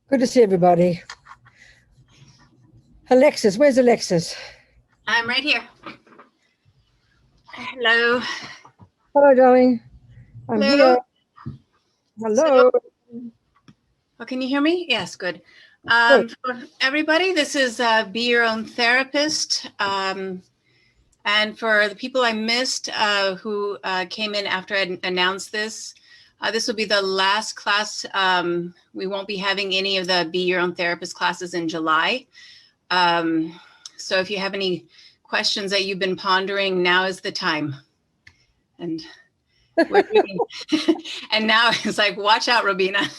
Good to see everybody. Alexis, where's Alexis? I'm right here. Hello. Hello, darling. I'm Hello. here. Hello. Oh, can you hear me? Yes, good. Good. For everybody, this is Be Your Own Therapist. And for the people I missed who came in after I announced this will be the last class. We won't be having any of the Be Your Own Therapist classes in July. So if you have any questions that you've been pondering, now is the time. And and now it's like, watch out, Robina.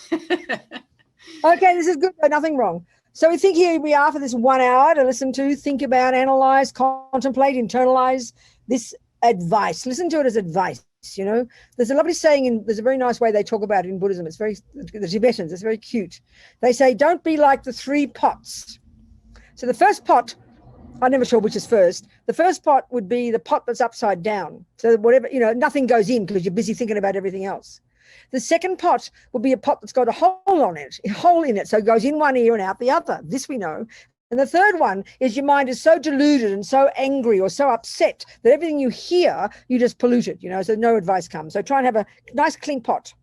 Okay, this is good. Nothing wrong. So we think here we are for this 1 hour to listen to, think about, analyze, contemplate, internalize this advice. Listen to it as advice. You know, there's a lovely saying, there's a very nice way they talk about it in Buddhism. It's very, the Tibetans, it's very cute. They say, don't be like the 3 pots. So the first pot, I'm never sure which is first. The first pot would be the pot that's upside down. So whatever, you know, nothing goes in because you're busy thinking about everything else. The second pot will be a pot that's got a hole in it. So it goes in one ear and out the other. This we know. And the third one is your mind is so deluded and so angry or so upset that everything you hear, you just pollute it, you know, so no advice comes. So try and have a nice clean pot.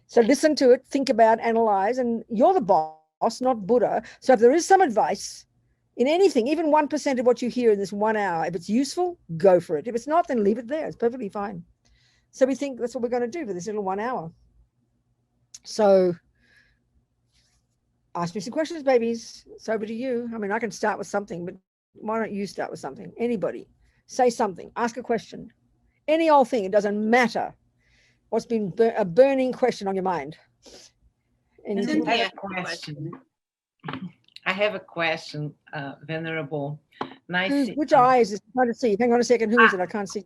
So listen to it, think about, analyze, and you're the boss, not Buddha. So if there is some advice in anything, even 1% of what you hear in this 1 hour, if it's useful, go for it. If it's not, then leave it there. It's perfectly fine. So we think that's what we're going to do for this little 1 hour. So ask me some questions, babies. It's over to you. I mean, I can start with something, but why don't you start with something? Anybody, say something, ask a question. Any old thing, it doesn't matter. What's been a burning question on your mind? Anything? I have a question. I have a question, Venerable. Nice. Which eyes is trying to see? Hang on a second. Who is it? I can't see.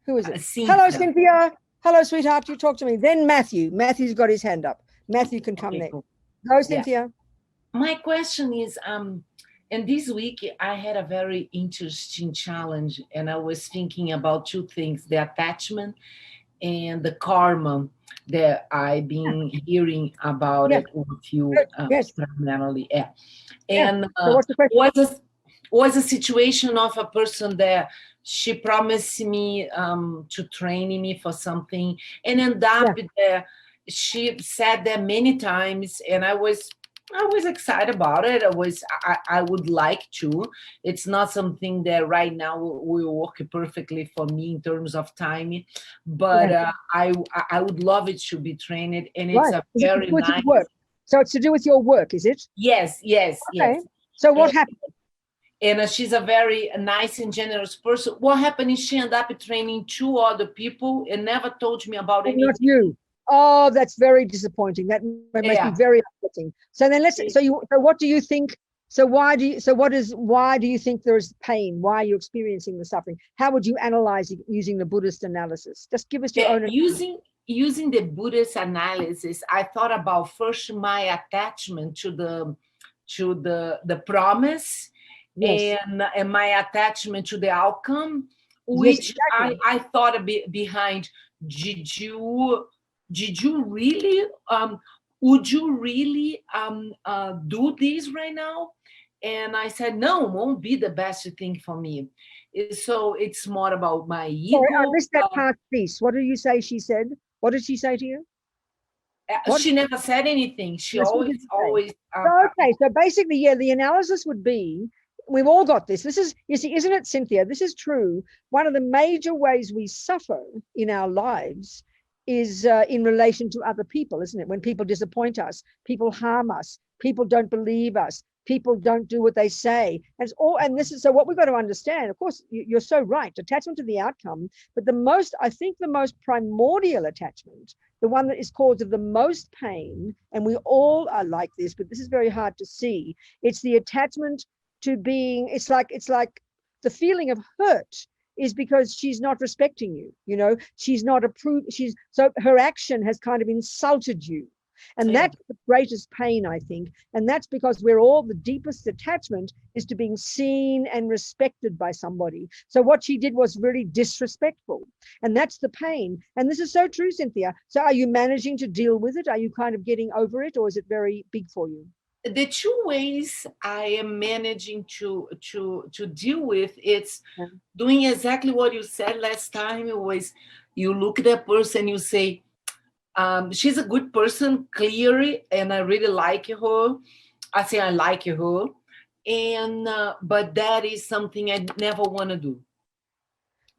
Who is it? Hello, Cynthia. Hello, sweetheart. You talk to me. Then Matthew. Matthew's got his hand up. Matthew can come next. Cool. Go, Cynthia. Yeah. My question is, and this week I had a very interesting challenge, and I was thinking about 2 things: the attachment and the karma that I've been hearing about it with you primarily. Yeah. And so what's the question? was a situation of a person that she promised me to train me for something, and ended up there. She said that many times, and I was excited about it. I would like to. It's not something that right now will work perfectly for me in terms of time, but I would love it to be trained, and it's a very nice work. So it's to do with your work, is it? Yes. Okay. So what happened? And she's a very nice and generous person. What happened is she ended up training 2 other people and never told me about anything. Not you. Oh, that's very disappointing. That must be very upsetting. So then so what do you think? So why do you think there's pain? Why are you experiencing the suffering? How would you analyze it using the Buddhist analysis? Just give us your own. Using the Buddhist analysis, I thought about first my attachment to the promise. Yes. And my attachment to the outcome, which I thought a bit behind. Did you really? Would you really do this right now? And I said, no, it won't be the best thing for me. So it's more about my ego. Sorry, I missed that part piece. What did you say she said? What did she say to you? She never said anything. She always. Okay, so basically, the analysis would be, we've all got this. This is, you see, isn't it, Cynthia? This is true. One of the major ways we suffer in our lives is in relation to other people, isn't it? When people disappoint us, people harm us, people don't believe us, people don't do what they say. And this is, so what we've got to understand, of course, you're so right, attachment to the outcome, but I think the most primordial attachment, the one that is cause of the most pain, and we all are like this, but this is very hard to see. It's the attachment to being, it's like the feeling of hurt is because she's not respecting you, you know, she's not approved, so her action has kind of insulted you. And that's the greatest pain, I think. And that's because we're all, the deepest attachment is to being seen and respected by somebody. So what she did was really disrespectful. And that's the pain. And this is so true, Cynthia. So are you managing to deal with it? Are you kind of getting over it, or is it very big for you? The two ways I am managing to deal with, it's doing exactly what you said last time. It was, you look at that person, you say, she's a good person, clearly, and I really like her. I say I like her, and but that is something I never want to do.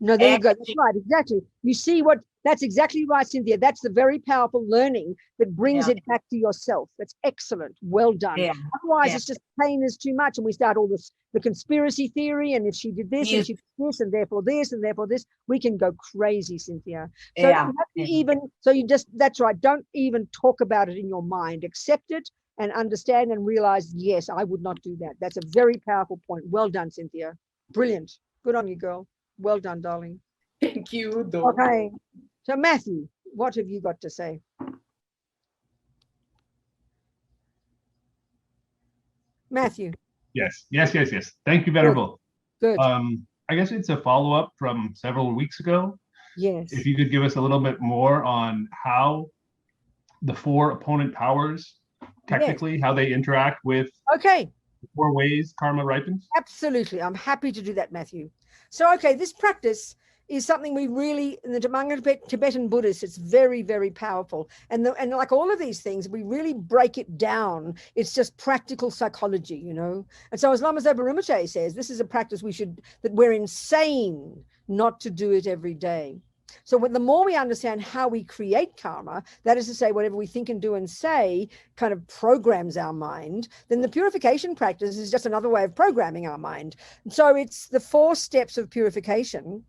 No, there you go. That's right, exactly. You see what, that's exactly right, Cynthia. That's the very powerful learning that brings it back to yourself. That's excellent. Well done. Otherwise, it's just pain is too much, and we start all this, the conspiracy theory, and if she did this, and she did this, and therefore this, and therefore this, we can go crazy, Cynthia. So you have to even, so you just, that's right, don't even talk about it in your mind. Accept it and understand and realize, yes, I would not do that. That's a very powerful point. Well done, Cynthia. Brilliant. Good on you, girl. Well done, darling. Thank you, Dawn. Okay. So, Matthew, what have you got to say? Matthew. Yes. Thank you, Venerable. Good. I guess it's a follow-up from several weeks ago. Yes. If you could give us a little bit more on how the 4 opponent powers, technically, how they interact with the 4 ways karma ripens. Absolutely. I'm happy to do that, Matthew. So, okay, this practice is something we really, in the Tibetan Buddhists, it's very, very powerful. And like all of these things, we really break it down. It's just practical psychology, you know. And so as Lama Zopa Rinpoche says, this is a practice that we're insane not to do it every day. So the more we understand how we create karma, that is to say, whatever we think and do and say kind of programs our mind, then the purification practice is just another way of programming our mind. So it's the 4 steps of purification,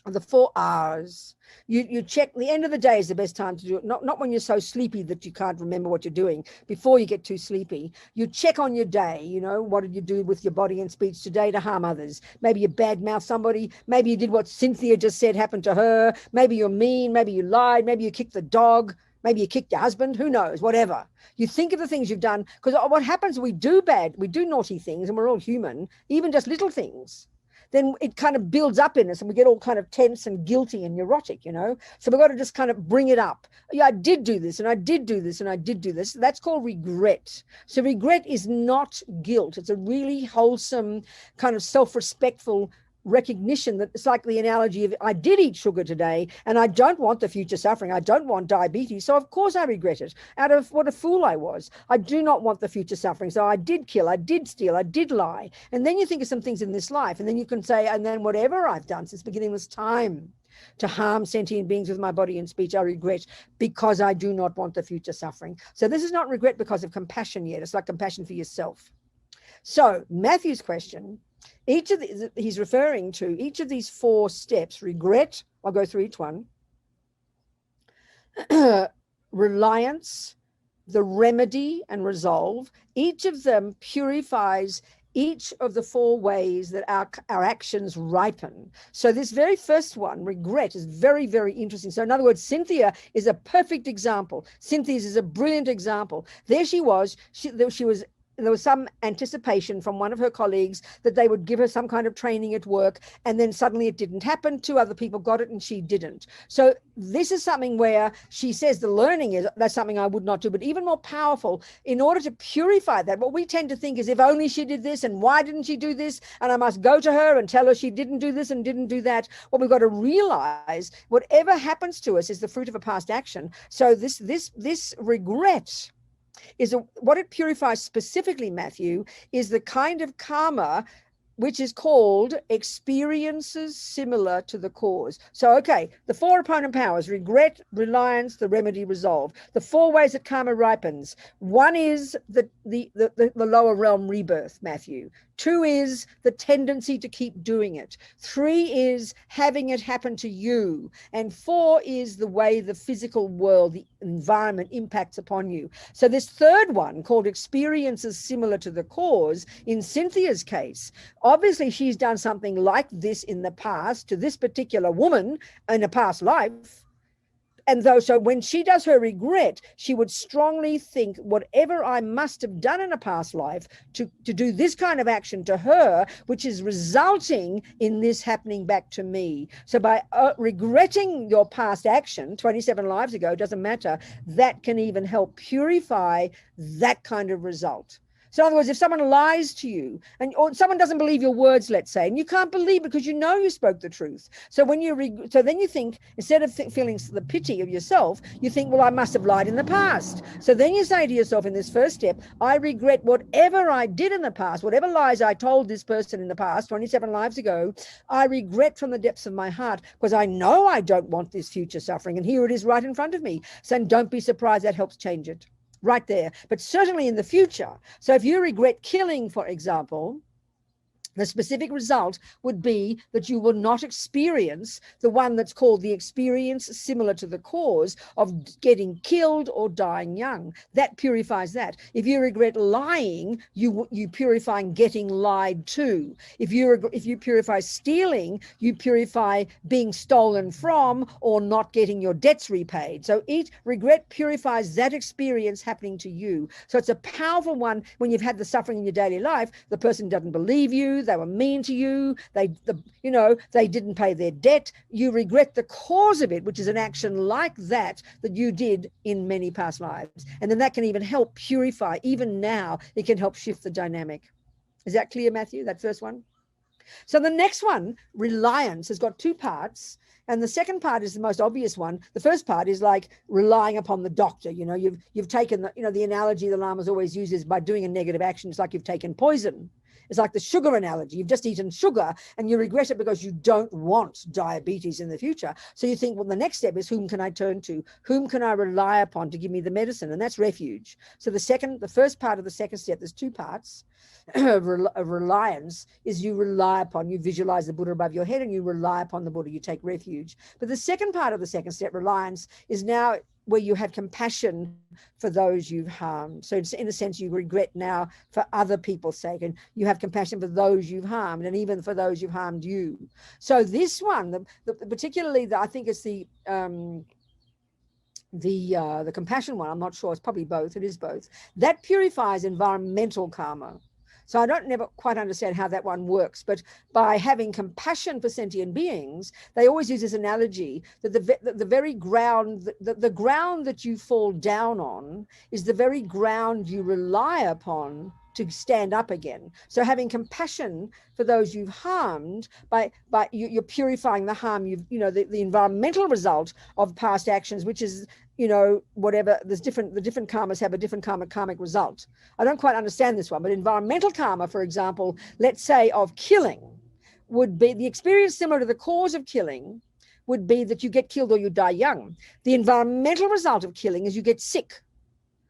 the 4 R's. You check, the end of the day is the best time to do it, not when you're so sleepy that you can't remember what you're doing, before you get too sleepy. You check on your day, you know, what did you do with your body and speech today to harm others? Maybe you badmouth somebody, maybe you did what Cynthia just said happened to her, maybe you're mean, maybe you lied, maybe you kicked the dog, maybe you kicked your husband, who knows, whatever. You think of the things you've done, because what happens, we do naughty things, and we're all human, even just little things. Then it kind of builds up in us and we get all kind of tense and guilty and neurotic, you know? So we've got to just kind of bring it up. Yeah, I did do this and I did do this and I did do this. That's called regret. So regret is not guilt. It's a really wholesome kind of self-respectful recognition that it's like the analogy of, I did eat sugar today and I don't want the future suffering. I don't want diabetes. So of course I regret it. Out of what a fool I was. I do not want the future suffering. So I did kill, I did steal, I did lie. And then you think of some things in this life, and then you can say, and then whatever I've done since beginningless time to harm sentient beings with my body and speech, I regret, because I do not want the future suffering. So this is not regret because of compassion yet. It's like compassion for yourself. So Matthew's question, each of these, he's referring to each of these 4 steps: regret, I'll go through each one, reliance, the remedy and resolve. Each of them purifies each of the 4 ways that our actions ripen. So this very first one, regret, is very, very interesting. So in other words, Cynthia is a perfect example. Cynthia's is a brilliant example. There she was, there was some anticipation from one of her colleagues that they would give her some kind of training at work, and then suddenly it didn't happen. 2 other people got it and she didn't. So this is something where she says the learning is, that's something I would not do. But even more powerful, in order to purify that, what we tend to think is, if only she did this, and why didn't she do this, and I must go to her and tell her she didn't do this and didn't do that. What we've got to realize, whatever happens to us is the fruit of a past action. So this regret is what it purifies specifically, Matthew, is the kind of karma which is called experiences similar to the cause. So, okay, the 4 opponent powers: regret, reliance, the remedy, resolve. The 4 ways that karma ripens. 1 is the lower realm rebirth, Matthew. 2 is the tendency to keep doing it. 3 is having it happen to you. And 4 is the way the physical world, the environment impacts upon you. So this 3rd one, called experiences similar to the cause, in Cynthia's case, obviously she's done something like this in the past to this particular woman in a past life. So when she does her regret, she would strongly think whatever I must have done in a past life to do this kind of action to her, which is resulting in this happening back to me. So by regretting your past action 27 lives ago, doesn't matter, that can even help purify that kind of result. So in other words, if someone lies to you or someone doesn't believe your words, let's say, and you can't believe because you know you spoke the truth. So when so then you think, instead of feeling the pity of yourself, you think, well, I must have lied in the past. So then you say to yourself in this first step, I regret whatever I did in the past, whatever lies I told this person in the past, 27 lives ago, I regret from the depths of my heart because I know I don't want this future suffering. And here it is right in front of me. So don't be surprised, that helps change it. Right there, but certainly in the future. So if you regret killing, for example, the specific result would be that you will not experience the one that's called the experience similar to the cause of getting killed or dying young. That purifies that. If you regret lying, you purifying getting lied to. If you purify stealing, you purify being stolen from or not getting your debts repaid. So regret purifies that experience happening to you. So it's a powerful one when you've had the suffering in your daily life. The person doesn't believe you. They were mean to you. They didn't pay their debt. You regret the cause of it, which is an action like that you did in many past lives. And then that can even help purify. Even now, it can help shift the dynamic. Is that clear, Matthew, that first one? So the next one, reliance, has got two parts. And the second part is the most obvious one. The first part is like relying upon the doctor. You've taken the analogy the Lamas always uses by doing a negative action. It's like you've taken poison. It's like the sugar analogy. You've just eaten sugar and you regret it because you don't want diabetes in the future. So you think, well, the next step is, whom can I turn to? Whom can I rely upon to give me the medicine? And that's refuge. So the first part of the second step, there's two parts of reliance, is you rely upon, you visualize the Buddha above your head and you rely upon the Buddha, you take refuge. But the second part of the second step, reliance, is now where you have compassion for those you've harmed. So it's, in a sense, you regret now for other people's sake, and you have compassion for those you've harmed, and even for those who've harmed you. So this one, particularly, I think it's the compassion one. I'm not sure. It's probably both. It is both. That purifies environmental karma. So I don't never quite understand how that one works, but by having compassion for sentient beings, they always use this analogy that the very ground, the ground that you fall down on is the very ground you rely upon to stand up again. So having compassion for those you've harmed, you're purifying the harm, the environmental result of past actions, which is, whatever, the different karmas have a different karmic result. I don't quite understand this one, but environmental karma, for example, let's say of killing, would be the experience similar to the cause of killing would be that you get killed or you die young. The environmental result of killing is you get sick,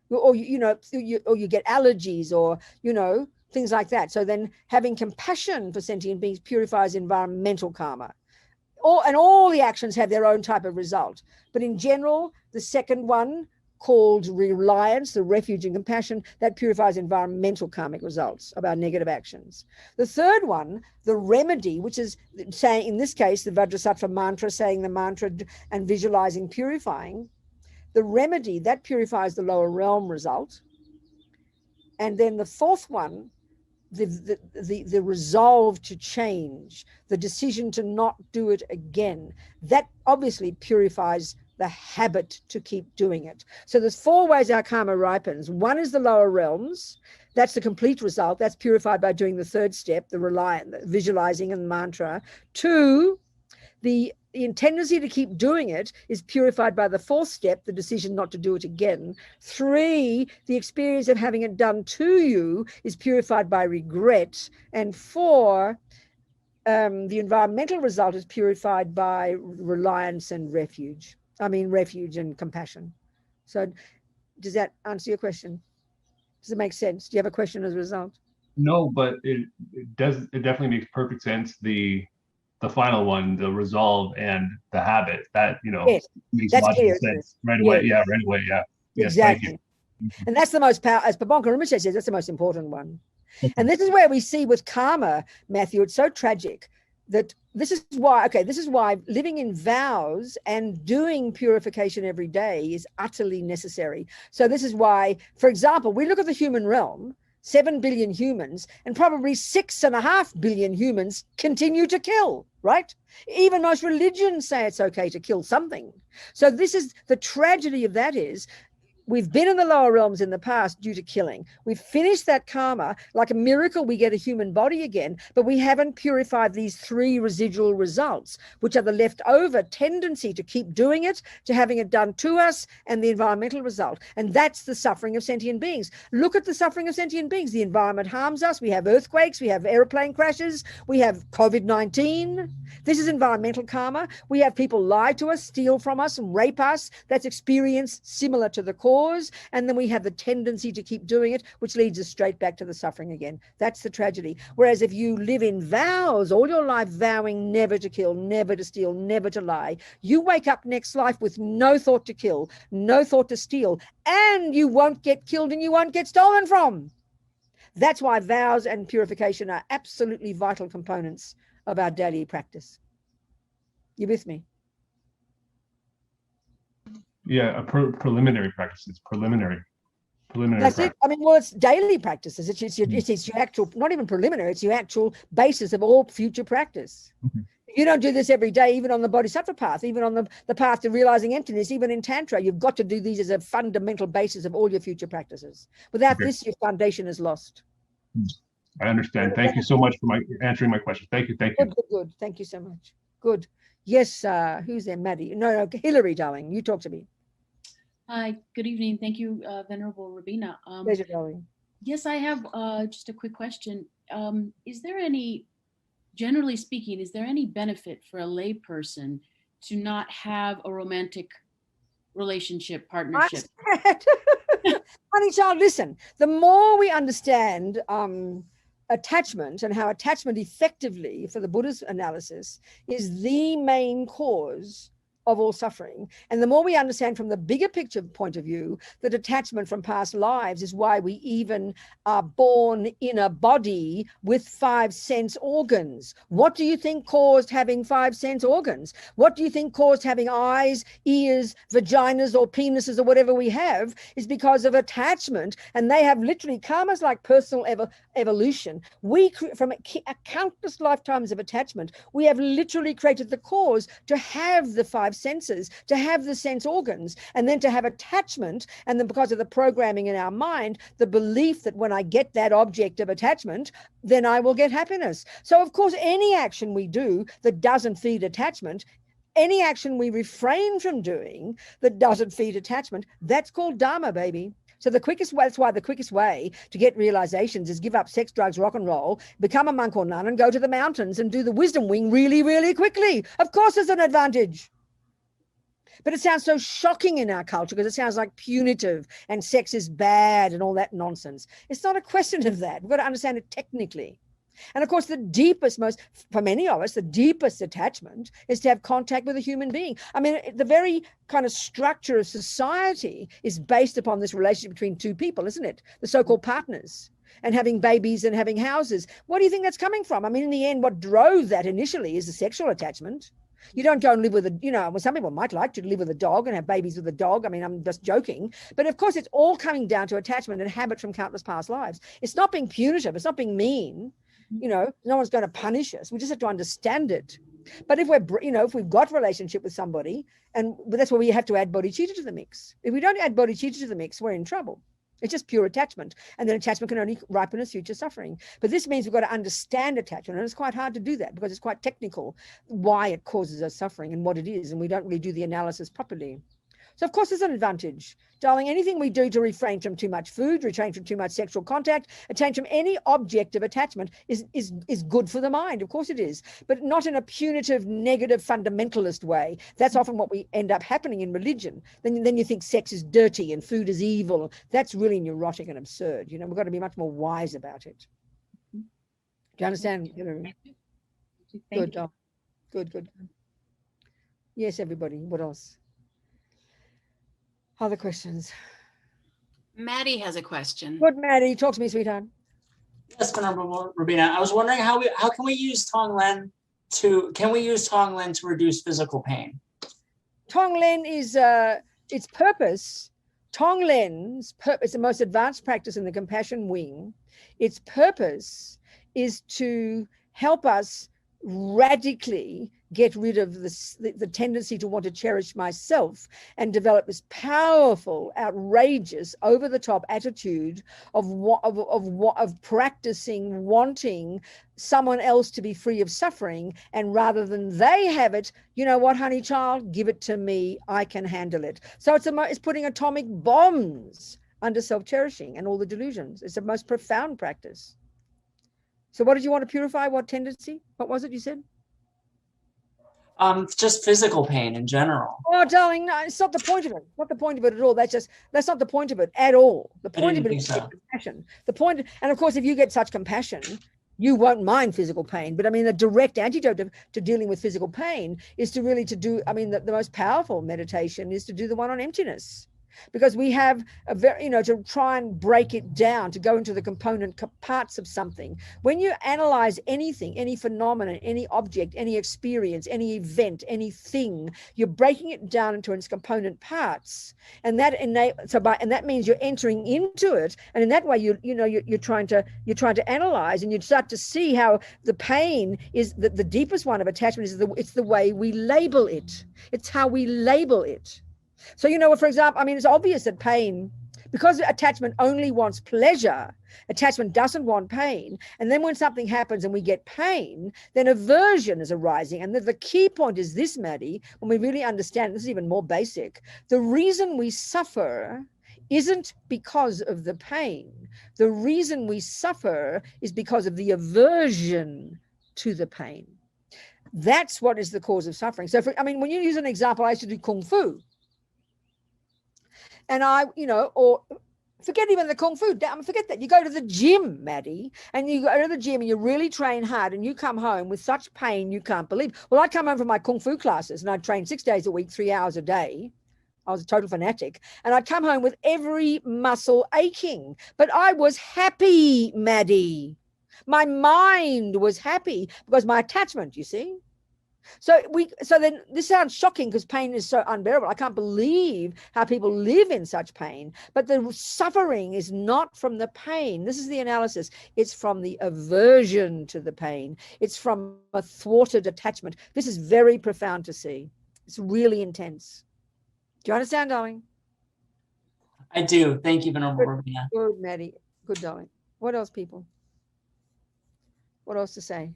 or you get allergies, or things like that. So then having compassion for sentient beings purifies environmental karma. All the actions have their own type of result. But in general, the second one, called reliance, the refuge and compassion, that purifies environmental karmic results of our negative actions. The third one, the remedy, which is saying, in this case, the Vajrasattva mantra, saying the mantra and visualizing purifying, the remedy, that purifies the lower realm result. And then the fourth one, the resolve to change, the decision to not do it again, that obviously purifies the habit to keep doing it. So there's four ways our karma ripens. One is the lower realms. That's the complete result. That's purified by doing the third step, the visualizing and the mantra. Two, the tendency to keep doing it is purified by the fourth step, the decision not to do it again. Three, the experience of having it done to you is purified by regret. And four, the environmental result is purified by reliance and refuge. Refuge and compassion. So does that answer your question? Does it make sense? Do you have a question as a result? No, but it definitely makes perfect sense. The final one, the resolve and the habit, that yes, makes logical sense right away. Yeah, right away. Yeah. Yes, exactly. And that's the most powerful, as Pabonka Rinpoche says, that's the most important one. And this is where we see with karma, Matthew, it's so tragic. that this is why living in vows and doing purification every day is utterly necessary. So this is why, for example, we look at the human realm, 7 billion humans, and probably 6.5 billion humans continue to kill, right? Even most religions say it's okay to kill something. So this is the tragedy of that is, we've been in the lower realms in the past due to killing. We've finished that karma. Like a miracle, we get a human body again, but we haven't purified these 3 residual results, which are the leftover tendency to keep doing it, to having it done to us, and the environmental result. And that's the suffering of sentient beings. Look at the suffering of sentient beings. The environment harms us. We have earthquakes. We have airplane crashes. We have COVID-19. This is environmental karma. We have people lie to us, steal from us, and rape us. That's experience similar to the cause. And then we have the tendency to keep doing it, which leads us straight back to the suffering again. That's the tragedy. Whereas if you live in vows all your life, vowing never to kill, never to steal, never to lie, you wake up next life with no thought to kill, no thought to steal, and you won't get killed and you won't get stolen from. That's why vows and purification are absolutely vital components of our daily practice. You with me? Yeah, preliminary practices, preliminary That's practice. it. I mean, well, it's daily practices. It's your actual, not even preliminary, it's your actual basis of all future practice. You don't do this every day, even on the bodhisattva path, even on the path to realizing emptiness, even in Tantra. You've got to do these as a fundamental basis of all your future practices. Without this, your foundation is lost. I understand. Thank you so much for answering my question. Thank you. Good. Thank you so much. Good. Yes, who's there? Maddie? No, Hillary, darling. You talk to me. Hi, good evening. Thank you, Venerable Robina. Pleasure, darling. Yes, I have just a quick question. Is there any, generally speaking, is there any benefit for a lay person to not have a romantic relationship, partnership? Honey child, listen, the more we understand attachment and how attachment effectively, for the Buddha's analysis, is the main cause of all suffering. And the more we understand from the bigger picture point of view that attachment from past lives is why we even are born in a body with 5 sense organs. What do you think caused having 5 sense organs? What do you think caused having eyes, ears, vaginas, or penises, or whatever we have, is because of attachment. And they have literally karmas like personal evolution. We, from countless lifetimes of attachment, we have literally created the cause to have the 5 senses, to have the sense organs, and then to have attachment. And then because of the programming in our mind, the belief that when I get that object of attachment, then I will get happiness. So of course, any action we do that doesn't feed attachment, any action we refrain from doing that doesn't feed attachment, that's called dharma, baby. So the quickest way, that's why the quickest way to get realizations is give up sex, drugs, rock and roll, become a monk or nun, and go to the mountains and do the wisdom wing really, really quickly. Of course there's an advantage. But it sounds so shocking in our culture because it sounds like punitive and sex is bad and all that nonsense. It's not a question of that. We've got to understand it technically. And of course, the deepest, for many of us, the deepest attachment is to have contact with a human being. I mean, the very kind of structure of society is based upon this relationship between 2 people, isn't it? The so-called partners, and having babies and having houses. What do you think that's coming from? I mean, in the end, what drove that initially is the sexual attachment. You don't go and live with well, some people might like to live with a dog and have babies with a dog. I mean, I'm just joking. But of course, it's all coming down to attachment and habit from countless past lives. It's not being punitive. It's not being mean. No one's going to punish us. We just have to understand it. But if if we've got a relationship with somebody, and that's where we have to add bodhicitta to the mix. If we don't add bodhicitta to the mix, we're in trouble. It's just pure attachment. And then attachment can only ripen us future suffering. But this means we've got to understand attachment. And it's quite hard to do that because it's quite technical why it causes us suffering and what it is. And we don't really do the analysis properly. So of course there's an advantage. Darling, anything we do to refrain from too much food, refrain from too much sexual contact, refrain from any object of attachment is good for the mind. Of course it is, but not in a punitive, negative, fundamentalist way. That's often what we end up happening in religion. Then you think sex is dirty and food is evil. That's really neurotic and absurd. We've got to be much more wise about it. Do you understand? Good, good. Yes, everybody. What else? Other questions? Maddie has a question. Good, Maddie. Talk to me, sweetheart. Yes, Venerable Robina. I was wondering how can we use Tonglen can we use Tonglen to reduce physical pain? Tonglen is its purpose. Tonglen's purpose, the most advanced practice in the compassion wing, its purpose is to help us radically get rid of the tendency to want to cherish myself and develop this powerful, outrageous, over-the-top attitude of practicing wanting someone else to be free of suffering, and rather than they have it, you know what, honey child, give it to me, I can handle it. So it's putting atomic bombs under self-cherishing and all the delusions. It's the most profound practice. So what did you want to purify? What tendency? What was it you said? Just physical pain in general. Oh, darling, no, it's not the point of it. Not the point of it at all. That's not the point of it at all. The point of it is compassion. The point, and of course, if you get such compassion, you won't mind physical pain. But I mean, the direct antidote to dealing with physical pain is to really do, I mean, the most powerful meditation is to do the one on emptiness. Because we have a very, you know, to try and break it down, to go into the component parts of something. When you analyze anything, any phenomenon, any object, any experience, any event, anything, you're breaking it down into its component parts, and that that means you're entering into it, and in that way, you're trying to analyze, and you start to see how the pain is the deepest one of attachment is it's the way we label it. It's how we label it. So, you know, for example, I mean, it's obvious that pain, because attachment only wants pleasure, attachment doesn't want pain. And then when something happens and we get pain, then aversion is arising. And the key point is this, Maddie, when we really understand, this is even more basic, the reason we suffer isn't because of the pain. The reason we suffer is because of the aversion to the pain. That's what is the cause of suffering. So, I mean, when you use an example, I used to do Kung Fu. And or forget even the Kung Fu, forget that. You go to the gym, Maddie, and you go to the gym and you really train hard and you come home with such pain you can't believe. Well, I'd come home from my Kung Fu classes and I'd train 6 days a week, 3 hours a day. I was a total fanatic. And I'd come home with every muscle aching. But I was happy, Maddie. My mind was happy because my attachment, you see. So then this sounds shocking because pain is so unbearable. I can't believe how people live in such pain. But the suffering is not from the pain. This is the analysis. It's from the aversion to the pain. It's from a thwarted attachment. This is very profound to see. It's really intense. Do you understand, darling? I do. Thank you, Venerable Robina. Good, Maddie. Good, darling. What else, people? What else to say?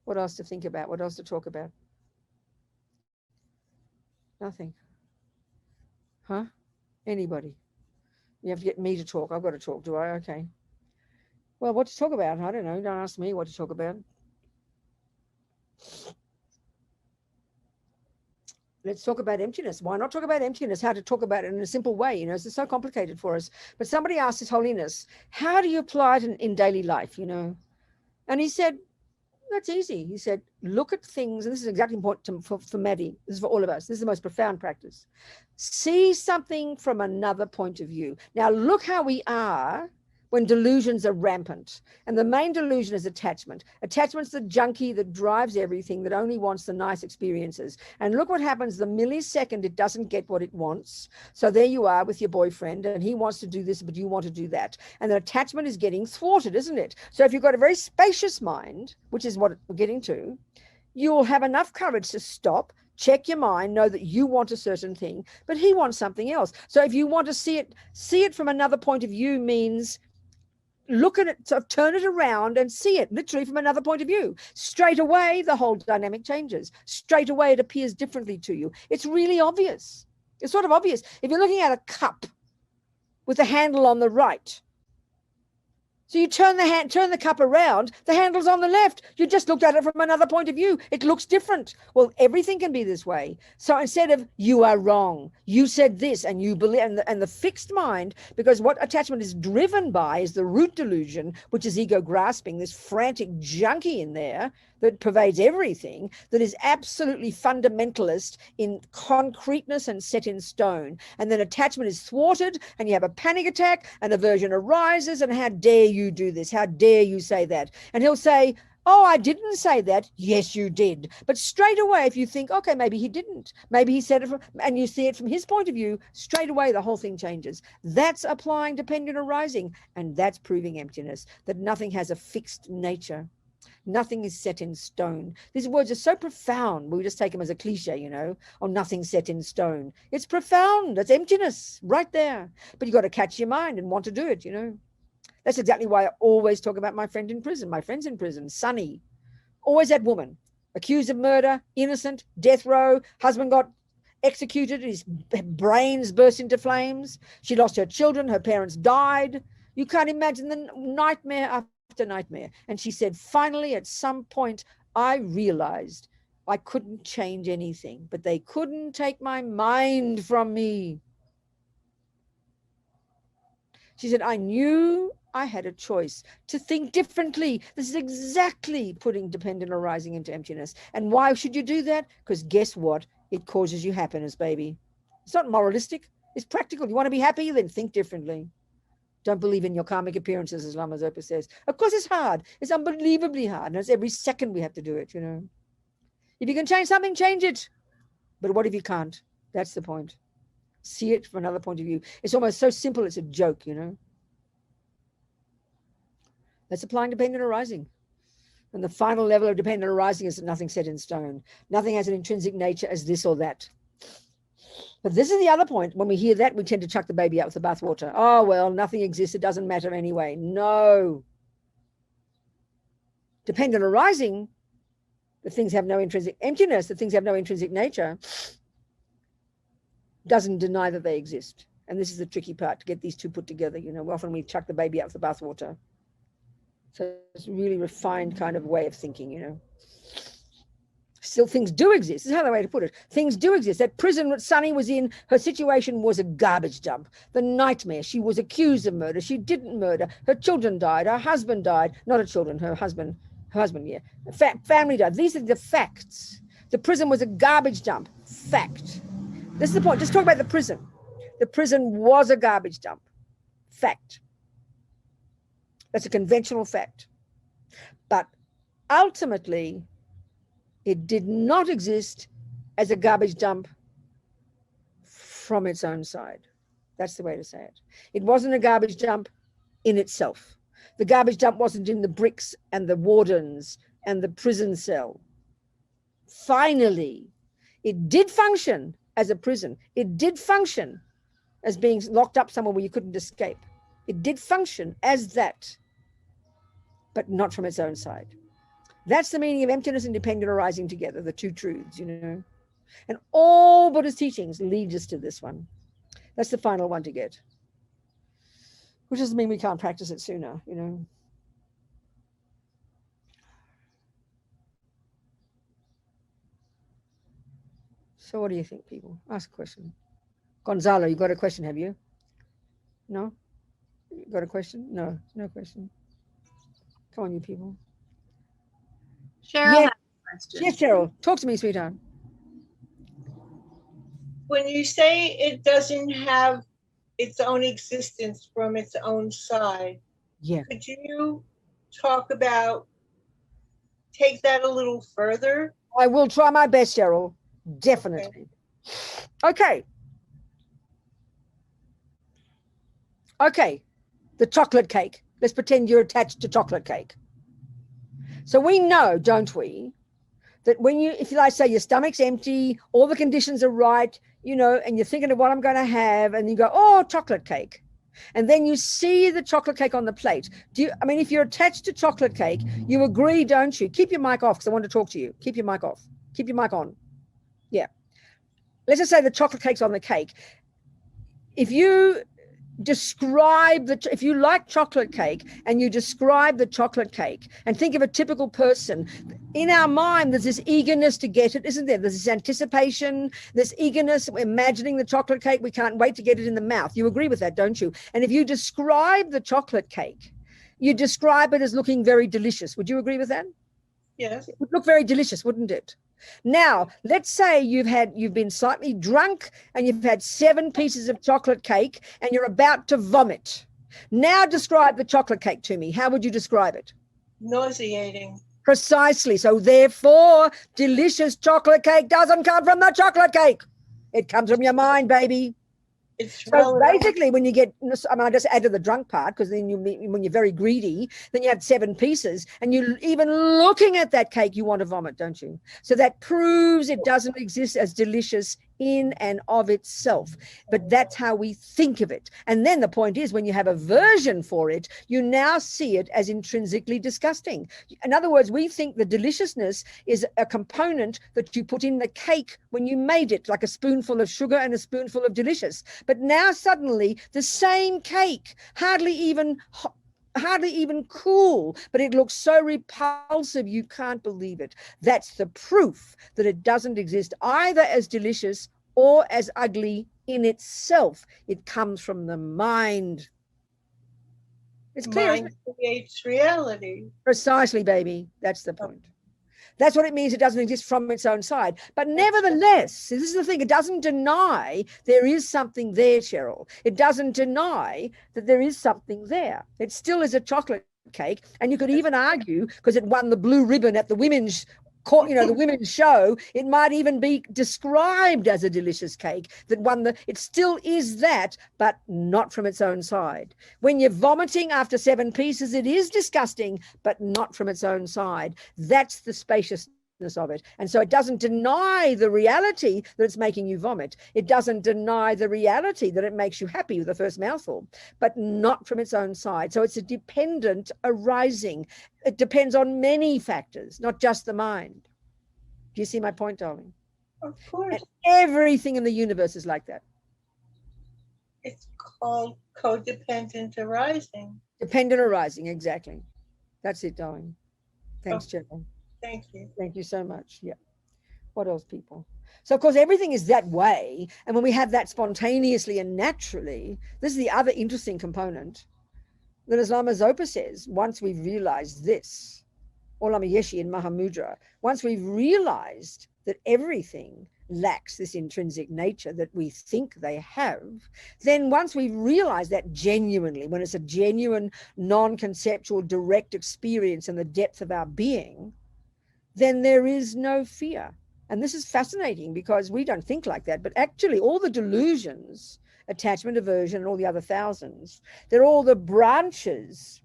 What else to think about? What else to talk about? Nothing. Huh? Anybody? You have to get me to talk. I've got to talk, do I? Okay. Well, what to talk about? I don't know. Don't ask me what to talk about. Let's talk about emptiness. Why not talk about emptiness? How to talk about it in a simple way? You know, it's so complicated for us. But somebody asked His Holiness, how do you apply it in daily life, you know? And he said, that's easy. He said, look at things, and this is exactly important for Maddie. This is for all of us. This is the most profound practice. See something from another point of view. Now, look how we are when delusions are rampant. And the main delusion is attachment. Attachment's the junkie that drives everything, that only wants the nice experiences. And look what happens the millisecond it doesn't get what it wants. So there you are with your boyfriend, and he wants to do this, but you want to do that. And the attachment is getting thwarted, isn't it? So if you've got a very spacious mind, which is what we're getting to, you'll have enough courage to stop, check your mind, know that you want a certain thing, but he wants something else. So if you want to see it from another point of view means look at it, sort of turn it around and see it literally from another point of view. Straight away, the whole dynamic changes. Straight away, it appears differently to you. It's really obvious. It's sort of obvious. If you're looking at a cup with the handle on the right, so you turn the cup around, the handle's on the left. You just looked at it from another point of view. It looks different. Well, everything can be this way. So instead of you are wrong, you said this and you believe, and the fixed mind, because what attachment is driven by is the root delusion, which is ego grasping, this frantic junkie in there that pervades everything, that is absolutely fundamentalist in concreteness and set in stone. And then attachment is thwarted and you have a panic attack and aversion arises, and how dare you do this? How dare you say that? And he'll say, Oh, I didn't say that. Yes, you did. But straight away, if you think, okay, maybe he didn't, maybe he said it from, and you see it from his point of view, straight away, the whole thing changes. That's applying dependent arising. And that's proving emptiness, that nothing has a fixed nature. Nothing is set in stone. These words are so profound. We just take them as a cliche, you know, oh, nothing's set in stone. It's profound. That's emptiness right there. But you've got to catch your mind and want to do it, you know. That's exactly why I always talk about my friend in prison. My friend's in prison, Sunny. Always that woman, accused of murder, innocent, death row, husband got executed, his brains burst into flames. She lost her children, her parents died. You can't imagine the nightmare after nightmare. And she said, finally, at some point, I realized I couldn't change anything, but they couldn't take my mind from me. She said, I knew I had a choice to think differently. This is exactly putting dependent arising into emptiness. And why should you do that? Because guess what? It causes you happiness, baby. It's not moralistic. It's practical. You want to be happy? Then think differently. Don't believe in your karmic appearances, as Lama Zopa says. Of course, it's hard. It's unbelievably hard. And it's every second we have to do it, you know. If you can change something, change it. But what if you can't? That's the point. See it from another point of view. It's almost so simple, it's a joke, you know. That's applying dependent arising. And the final level of dependent arising is that nothing's set in stone. Nothing has an intrinsic nature as this or that. But this is the other point. When we hear that, we tend to chuck the baby out with the bathwater. Oh, well, nothing exists. It doesn't matter anyway. No. Dependent arising, the things have no intrinsic emptiness, the things have no intrinsic nature, doesn't deny that they exist. And this is the tricky part, to get these two put together. You know, often we chuck the baby out with the bathwater. So it's a really refined kind of way of thinking, you know. Still, things do exist. This is another way to put it. Things do exist. That prison that Sunny was in, her situation was a garbage dump. The nightmare. She was accused of murder. She didn't murder. Her children died. Her husband died. Not her children, her husband, yeah. Family died. These are the facts. The prison was a garbage dump. Fact. This is the point. Just talk about the prison. The prison was a garbage dump. Fact. That's a conventional fact. But ultimately, it did not exist as a garbage dump from its own side. That's the way to say it. It wasn't a garbage dump in itself. The garbage dump wasn't in the bricks and the wardens and the prison cell. Finally, it did function as a prison. It did function as being locked up somewhere where you couldn't escape. It did function as that, but not from its own side. That's the meaning of emptiness and dependent arising together, the two truths, you know. And all Buddha's teachings lead us to this one. That's the final one to get. Which doesn't mean we can't practice it sooner, you know. So what do you think, people? Ask a question. Gonzalo, you got a question, have you? No? You got a question? No, no question. Come on, you people. Cheryl Yes. has a question. Yes, Cheryl. Talk to me, sweetheart. When you say it doesn't have its own existence from its own side, Yeah. could you talk about, take that a little further? I will try my best, Cheryl. Definitely. Okay. Okay. The chocolate cake. Let's pretend you're attached to chocolate cake. So we know, don't we, that when you, if you like say your stomach's empty, all the conditions are right, you know, and you're thinking of what I'm going to have, and you go, oh, chocolate cake. And then you see the chocolate cake on the plate. Do you, I mean, if you're attached to chocolate cake, you agree, don't you? Keep your mic off because I want to talk to you. Keep your mic off. Keep your mic on. Yeah. Let's just say the chocolate cake's on the cake. If you describe the, if you like chocolate cake and you describe the chocolate cake and think of a typical person, in our mind there's this eagerness to get it, isn't there? There's this anticipation, this eagerness, imagining the chocolate cake, we can't wait to get it in the mouth. You agree with that, don't you? And if you describe the chocolate cake, you describe it as looking very delicious. Would you agree with that? Yes. It would look very delicious, wouldn't it? Now, let's say you've been slightly drunk and you've had 7 pieces of chocolate cake and you're about to vomit. Now describe the chocolate cake to me. How would you describe it? Nauseating. Precisely. So therefore, delicious chocolate cake doesn't come from the chocolate cake. It comes from your mind, baby. It's So relative. basically, when you get, I mean, I just added the drunk part because then when you're very greedy, then you have 7 pieces and you even looking at that cake, you want to vomit, don't you? So that proves it doesn't exist as delicious in and of itself, but that's how we think of it. And then the point is, when you have aversion for it, you now see it as intrinsically disgusting. In other words, we think the deliciousness is a component that you put in the cake when you made it, like a spoonful of sugar and a spoonful of delicious. But now suddenly the same cake, hardly even cool, but it looks so repulsive you can't believe it. That's the proof that it doesn't exist either as delicious or as ugly in itself. It comes from the mind. It's clear. Mind creates reality. Precisely, baby. That's the point. That's what it means. It doesn't exist from its own side. But nevertheless, this is the thing, it doesn't deny there is something there, Cheryl. It doesn't deny that there is something there. It still is a chocolate cake. And you could even argue, because it won the blue ribbon at the women's the women's show, it might even be described as a delicious cake that it still is that, but not from its own side. When you're vomiting after 7 pieces, it is disgusting, but not from its own side. That's the spaciousness of it. And so it doesn't deny the reality that it's making you vomit. It doesn't deny the reality that it makes you happy with the first mouthful, but not from its own side. So it's a dependent arising. It depends on many factors, not just the mind. Do you see my point, darling? Of course. And everything in the universe is like that. It's called codependent arising. Dependent arising, exactly. That's it, darling. Thanks, Jennifer. Thank you. Thank you so much. Yeah. What else, people? So, of course, everything is that way. And when we have that spontaneously and naturally, this is the other interesting component that, as Lama Zopa says, once we've realized this, or Lama Yeshe in Mahamudra, once we've realized that everything lacks this intrinsic nature that we think they have, then once we've realized that genuinely, when it's a genuine, non-conceptual, direct experience in the depth of our being, then there is no fear. And this is fascinating because we don't think like that, but actually all the delusions, attachment, aversion, and all the other thousands, they're all the branches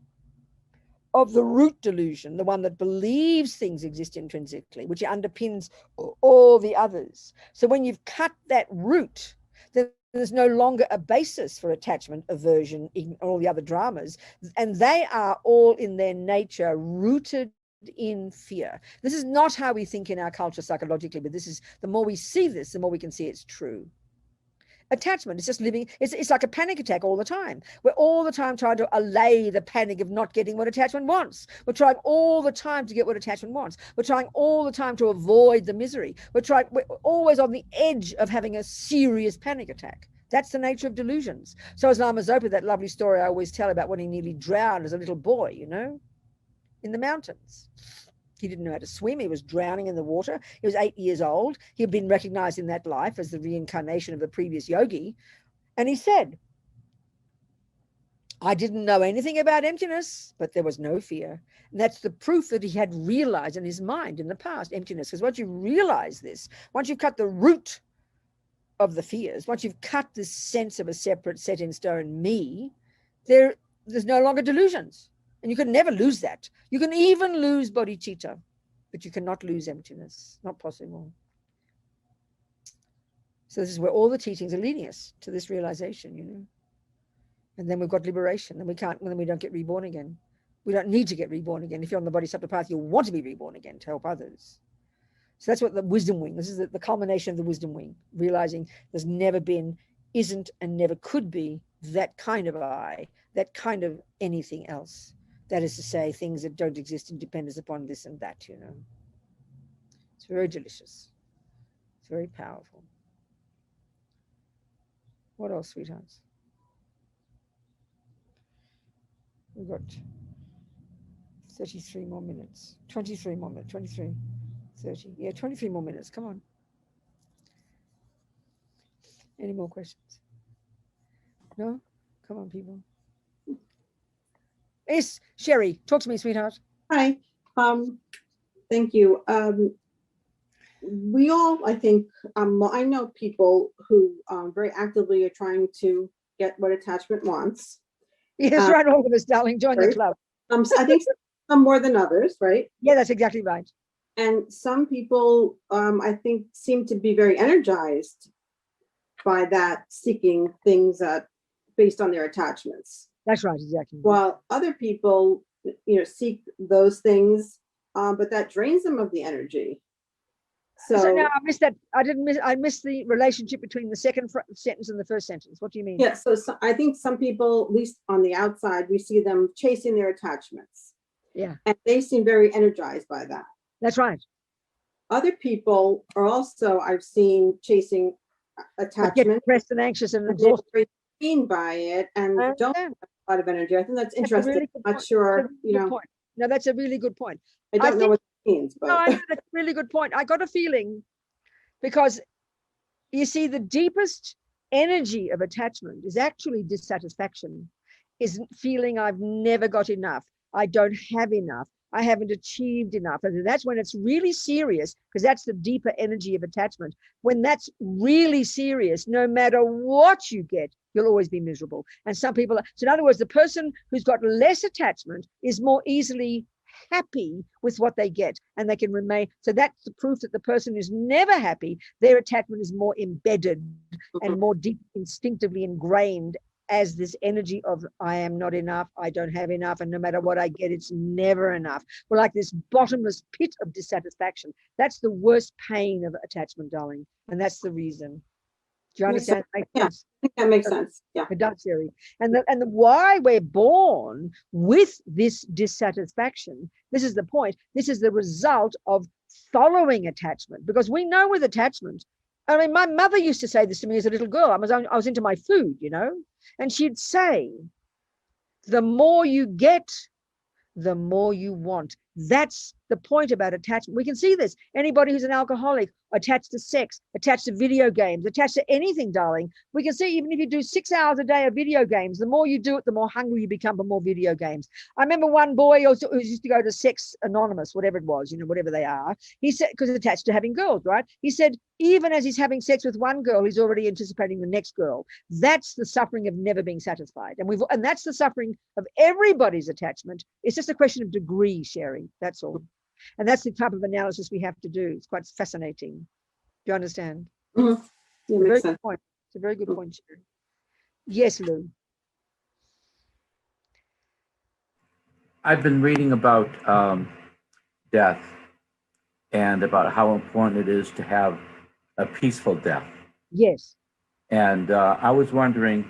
of the root delusion, the one that believes things exist intrinsically, which underpins all the others. So when you've cut that root, then there's no longer a basis for attachment, aversion, all the other dramas, and they are all in their nature rooted in fear. This is not how we think in our culture psychologically, but this is, the more we see this, the more we can see it's true. Attachment is just living, it's like a panic attack all the time. We're all the time trying to allay the panic of not getting what attachment wants. We're trying all the time to get what attachment wants. We're trying all the time to avoid the misery. We're always on the edge of having a serious panic attack. That's the nature of delusions. So as Lama Zopa, that lovely story I always tell about when he nearly drowned as a little boy, you know, in the mountains. He didn't know how to swim. He was drowning in the water. He was 8 years old. He had been recognized in that life as the reincarnation of the previous yogi. And he said, I didn't know anything about emptiness, but there was no fear. And that's the proof that he had realized in his mind in the past, emptiness. Because once you realize this, once you've cut the root of the fears, once you've cut this sense of a separate set in stone me, there's no longer delusions. And you can never lose that. You can even lose bodhicitta, but you cannot lose emptiness. Not possible. So this is where all the teachings are leading us, to this realization, you know. And then we've got liberation, and then we don't get reborn again. We don't need to get reborn again. If you're on the bodhisattva path, you want to be reborn again to help others. So that's what the wisdom wing, this is the culmination of the wisdom wing, realizing there's never been, isn't, and never could be that kind of I, that kind of anything else. That is to say, things that don't exist in dependence upon this and that, you know. It's very delicious. It's very powerful. What else, sweethearts? We've got 33 more minutes. 23 more minutes. 23, 30. Yeah, 23 more minutes. Come on. Any more questions? No? Come on, people. Yes, Sherry, talk to me, sweetheart. Hi. Thank you. We all, I think, I know people who very actively are trying to get what attachment wants. Yes, right, all of us, darling. Join the club. I think some more than others, right? Yeah, that's exactly right. And some people, I think, seem to be very energized by that, seeking things that based on their attachments. That's right, exactly. While other people, seek those things, but that drains them of the energy. So now I missed that. I missed the relationship between the second sentence and the first sentence. What do you mean? Yeah, so I think some people, at least on the outside, we see them chasing their attachments. Yeah. And they seem very energized by that. That's right. Other people are also, I've seen, chasing attachment. Depressed and anxious and They're exhausted. very seen by it and don't have a lot of energy. I think that's interesting. Really I'm not sure, point. No, that's a really good point. I don't know what it means, but no, I know that's a really good point. I got a feeling, because you see, the deepest energy of attachment is actually dissatisfaction, is feeling I've never got enough. I don't have enough. I haven't achieved enough. And that's when it's really serious, because that's the deeper energy of attachment. When that's really serious, no matter what you get, you'll always be miserable. And some people, so in other words, the person who's got less attachment is more easily happy with what they get, and they can remain. So that's the proof that the person who's never happy, their attachment is more embedded and more deep, instinctively ingrained as this energy of I am not enough, I don't have enough, and no matter what I get, it's never enough. We're like this bottomless pit of dissatisfaction. That's the worst pain of attachment, darling, and that's the reason. Do you understand? Yeah, I think that makes sense. Yeah, it does, Sherry. And the why we're born with this dissatisfaction. This is the point. This is the result of following attachment, because we know with attachment. I mean, my mother used to say this to me as a little girl. I was into my food, and she'd say, "The more you get, the more you want." That's the point about attachment. We can see this. Anybody who's an alcoholic, attached to sex, attached to video games, attached to anything, darling. We can see, even if you do 6 hours a day of video games, the more you do it, the more hungry you become for more video games. I remember one boy who used to go to Sex Anonymous, whatever it was, whatever they are. He said, because it's attached to having girls, right? He said, even as he's having sex with one girl, he's already anticipating the next girl. That's the suffering of never being satisfied. And that's the suffering of everybody's attachment. It's just a question of degree, Sherry. That's all. And that's the type of analysis we have to do. It's quite fascinating. Do you understand? Mm-hmm. Yeah, makes sense. Point. It's a very good point, Sherry. Yes, Lou. I've been reading about death and about how important it is to have a peaceful death. Yes. And I was wondering,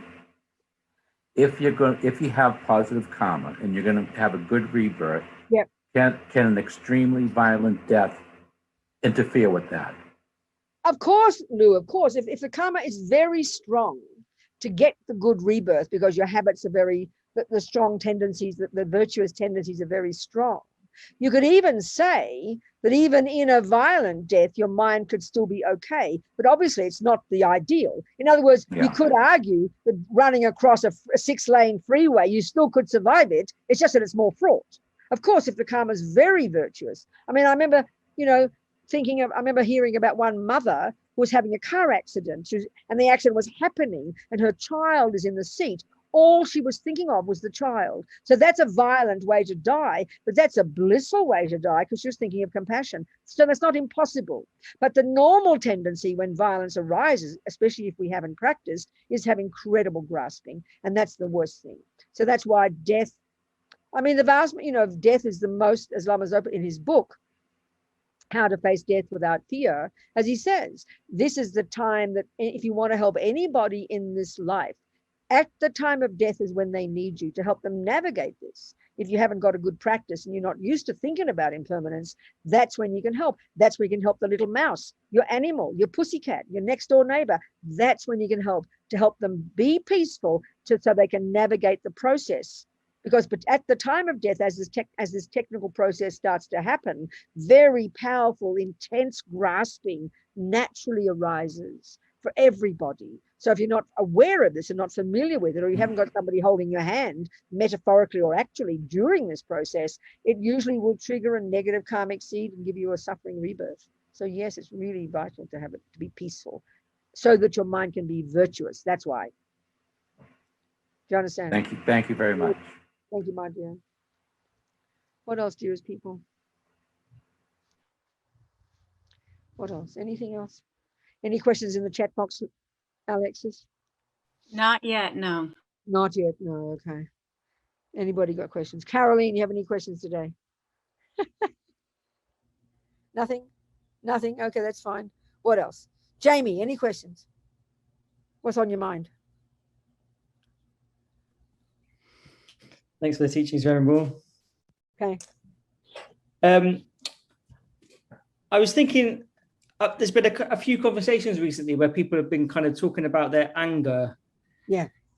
if you have positive karma and you're going to have a good rebirth, yep. Can an extremely violent death interfere with that? Of course, Lou, of course. If the karma is very strong to get the good rebirth, because your habits are the strong tendencies, the virtuous tendencies are very strong. You could even say that even in a violent death, your mind could still be okay, but obviously it's not the ideal. In other words, you could argue that running across a 6-lane freeway, you still could survive it. It's just that it's more fraught. Of course, if the karma is very virtuous. I mean, I remember, I remember hearing about one mother who was having a car accident, and the accident was happening, and her child is in the seat. All she was thinking of was the child. So that's a violent way to die, but that's a blissful way to die, because she was thinking of compassion. So that's not impossible. But the normal tendency when violence arises, especially if we haven't practiced, is have incredible grasping. And that's the worst thing. So that's why death, I mean, the vast, death is the most, as Lama Zopa in his book, How to Face Death Without Fear, as he says, this is the time that if you want to help anybody in this life, at the time of death is when they need you to help them navigate this. If you haven't got a good practice and you're not used to thinking about impermanence, that's when you can help. That's where you can help the little mouse, your animal, your pussycat, your next door neighbor. That's when you can help to help them be peaceful so they can navigate the process. Because but at the time of death, as this technical process starts to happen, very powerful, intense grasping naturally arises for everybody. So if you're not aware of this and not familiar with it, or you haven't got somebody holding your hand, metaphorically or actually during this process, it usually will trigger a negative karmic seed and give you a suffering rebirth. So yes, it's really vital to have it to be peaceful so that your mind can be virtuous. That's why. Do you understand? Thank you. Thank you very much. Thank you, my dear. What else, dearest people? What else? Anything else? Any questions in the chat box, Alexis? Not yet, no. Not yet. No, okay. Anybody got questions? Caroline, you have any questions today? Nothing? Nothing? Okay, that's fine. What else? Jamie, any questions? What's on your mind? Thanks for the teachings, Reverend Moore. Okay. I was thinking, there's been a few conversations recently where people have been kind of talking about their anger,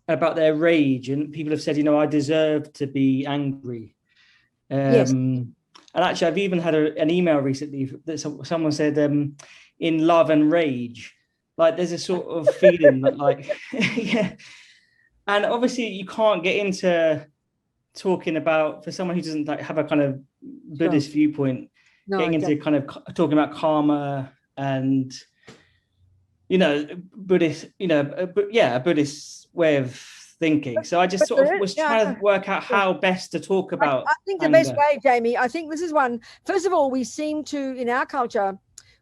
about their rage, and people have said, I deserve to be angry. Yes. And actually, I've even had an email recently that someone said, in love and rage, like there's a sort of feeling that like, yeah. And obviously you can't get into talking about, for someone who doesn't like have a kind of Buddhist viewpoint, getting into kind of talking about karma and, Buddhist, a Buddhist way of thinking. So I just sort of was trying to work out how best to talk about I think the best way, Jamie, I think this is one. First of all, we seem to, in our culture,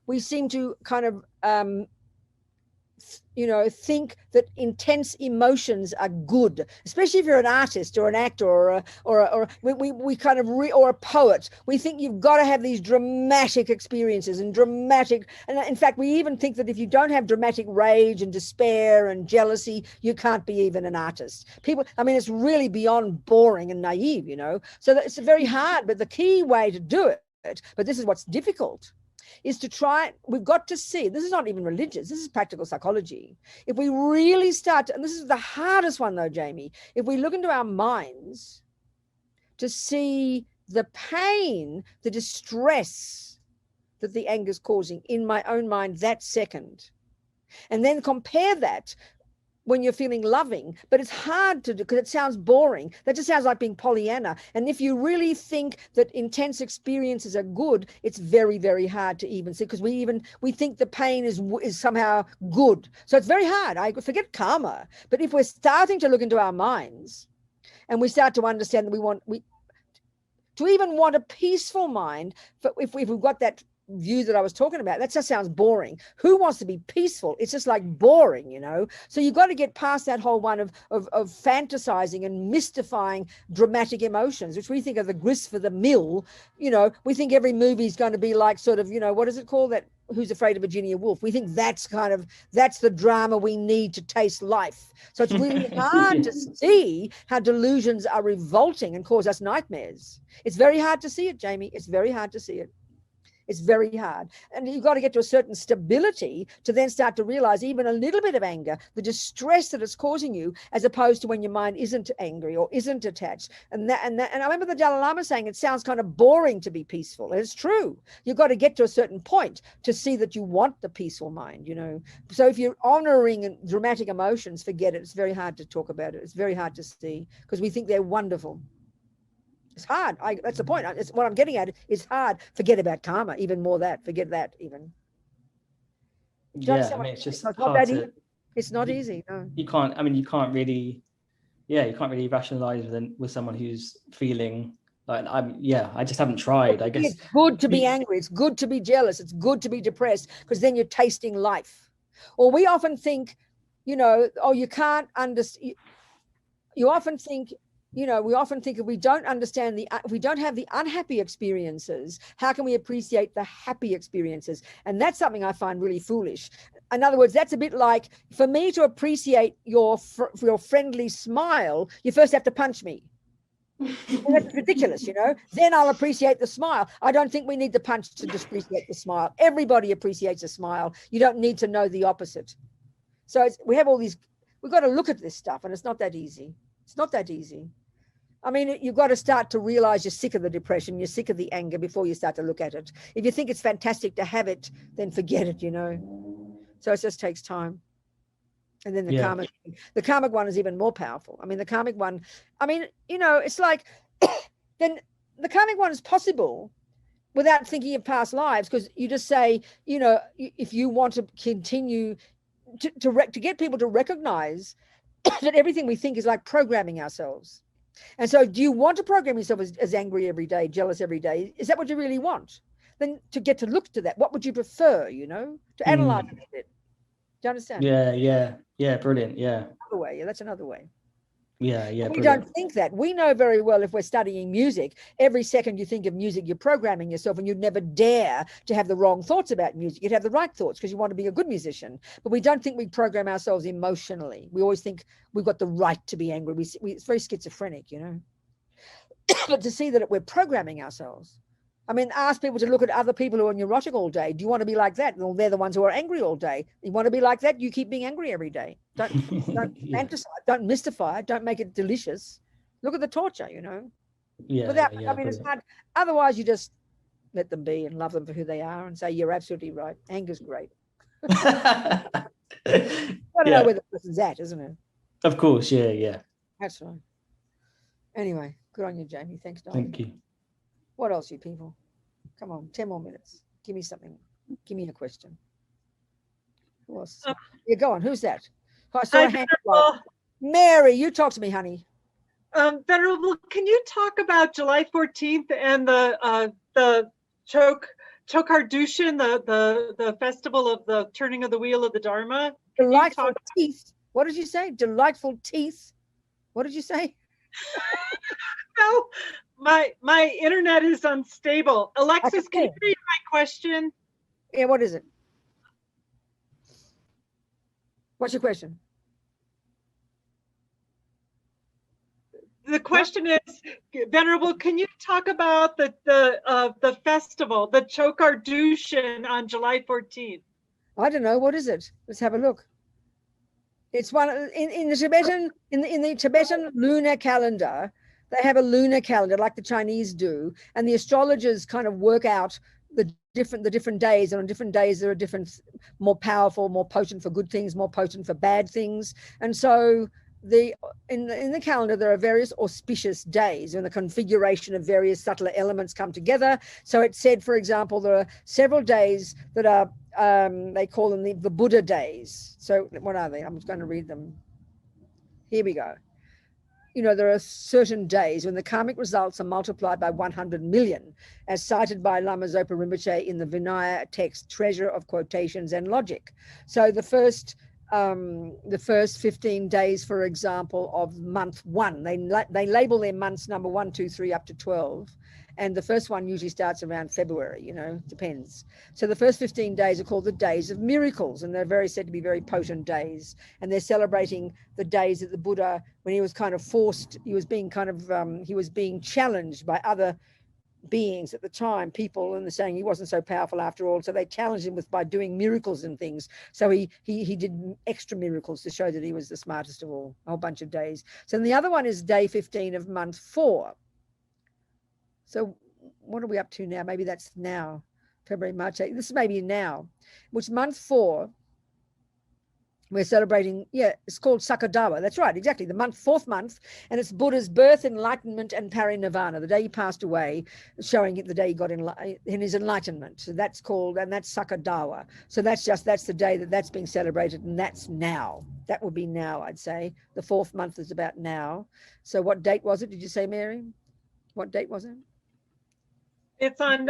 we seem to kind of, think that intense emotions are good, especially if you're an artist or an actor or we kind of or a poet. We think you've got to have these dramatic experiences and in fact, we even think that if you don't have dramatic rage and despair and jealousy, you can't be even an artist. It's really beyond boring and naive, so it's very hard, but the key way to do it, but this is what's difficult, is to try, we've got to see, this is not even religious, this is practical psychology. If we really start, and this is the hardest one though, Jamie, if we look into our minds to see the pain, the distress that the anger is causing in my own mind that second, and then compare that when you're feeling loving, but it's hard to do because it sounds boring. That just sounds like being Pollyanna. And if you really think that intense experiences are good, it's very, very hard to even see, because we think the pain is somehow good. So it's very hard. I forget karma, but if we're starting to look into our minds and we start to understand that we even want a peaceful mind, but if we've got that view that I was talking about, that just sounds boring. Who wants to be peaceful? It's just like boring, So you've got to get past that whole one of fantasizing and mystifying dramatic emotions, which we think are the grist for the mill. We think every movie is going to be like sort of, what is it called? That Who's Afraid of Virginia Woolf? We think that's the drama we need to taste life. So it's really hard to see how delusions are revolting and cause us nightmares. It's very hard to see it, Jamie. It's very hard to see it. It's very hard. And you've got to get to a certain stability to then start to realize even a little bit of anger, the distress that it's causing you, as opposed to when your mind isn't angry or isn't attached. And I remember the Dalai Lama saying it sounds kind of boring to be peaceful. And it's true. You've got to get to a certain point to see that you want the peaceful mind, So if you're honoring dramatic emotions, forget it. It's very hard to talk about it. It's very hard to see because we think they're wonderful. It's hard. That's the point. It's what I'm getting at. It's hard. Forget about karma. Even more that. Forget that. Even. It's just it's not easy. No. You can't. You can't really. Yeah, you can't really rationalize with someone who's feeling like I just haven't tried. I guess it's good to be angry. It's good to be jealous. It's good to be depressed because then you're tasting life. Or we often think, you can't understand. You often think. We often think if we don't understand if we don't have the unhappy experiences, how can we appreciate the happy experiences? And that's something I find really foolish. In other words, that's a bit like, for me to appreciate your friendly smile, you first have to punch me. That's ridiculous, Then I'll appreciate the smile. I don't think we need the punch to just appreciate the smile. Everybody appreciates a smile. You don't need to know the opposite. So we have all these, we've got to look at this stuff, and it's not that easy. It's not that easy. You've got to start to realize you're sick of the depression, you're sick of the anger before you start to look at it. If you think it's fantastic to have it, then forget it, So it just takes time. And then the karmic one is even more powerful. I mean, the karmic one, I mean, you know, it's like, then the karmic one is possible without thinking of past lives, because you just say, you know, if you want to continue to get people to recognize that everything we think is like programming ourselves. And so do you want to program yourself as angry every day, jealous every day? Is that what you really want? Then to get to look to that, what would you prefer, you know, to analyze it a bit? Do you understand? Yeah, brilliant. Yeah. Another way. Yeah, that's another way. Yeah. We don't think that. We know very well, if we're studying music, every second you think of music, you're programming yourself, and you'd never dare to have the wrong thoughts about music. You'd have the right thoughts because you want to be a good musician. But we don't think we program ourselves emotionally. We always think we've got the right to be angry. It's very schizophrenic, you know. But to see that we're programming ourselves. I mean, ask people to look at other people who are neurotic all day. Do you want to be like that? Well, they're the ones who are angry all day. You want to be like that? You keep being angry every day. Don't fantasize, don't mystify it, don't make it delicious. Look at the torture, you know. I mean, it's hard. Otherwise, you just let them be and love them for who they are and say, you're absolutely right. Anger's great. I don't know where the person's at, isn't it? Of course, yeah. That's right. Anyway, good on you, Jamie. Thanks, darling. Thank you. What else, you people? Come on, 10 more minutes. Give me something. Give me a question. Who else? Yeah, go on. Who's that? Oh, I saw a hand. Mary, you talk to me, honey. Venerable, can you talk about July 14th and the Chokardushin, the festival of the turning of the wheel of the Dharma? Delightful teeth. What did you say? Delightful teeth. What did you say? No. My internet is unstable. Alexis, can you read my question? Yeah, what is it? What's your question? The question is, Venerable, can you talk about the festival, the Chokardushin on July 14th? I don't know. What is it? Let's have a look. It's one in the Tibetan in the Tibetan lunar calendar. They have a lunar calendar like the Chinese do, and the astrologers kind of work out the different days, and on different days there are different, more powerful, more potent for good things, more potent for bad things. And so in the calendar there are various auspicious days, and the configuration of various subtler elements come together. So it said, for example, there are several days that are they call them the Buddha days. So what are they? I'm just going to read them. Here we go. You know, there are certain days when the karmic results are multiplied by 100 million, as cited by Lama Zopa Rinpoche in the Vinaya text, Treasure of Quotations and Logic. So the first 15 days, for example, of month 1, they label their months number 1, 2, 3 up to 12. And the first one usually starts around February, you know, depends. So the first 15 days are called the days of miracles, and they're said to be very potent days. And they're celebrating the days that the Buddha, when he was kind of forced, he was being challenged by other beings at the time, people, and they're saying he wasn't so powerful after all. So they challenged him by doing miracles and things. So he did extra miracles to show that he was the smartest of all, a whole bunch of days. So the other one is day 15 of month 4. So what are we up to now? Maybe that's now, February, March, April. This is maybe now, which month 4, we're celebrating, it's called Sakadawa. That's right, exactly. The fourth month, and it's Buddha's birth, enlightenment, and parinirvana, the day he passed away, showing it the day he got in his enlightenment. So that's called, and that's Sakadawa. So that's the day that's being celebrated, and that's now. That would be now, I'd say. The 4th month is about now. So what date was it, did you say, Mary? What date was it? It's on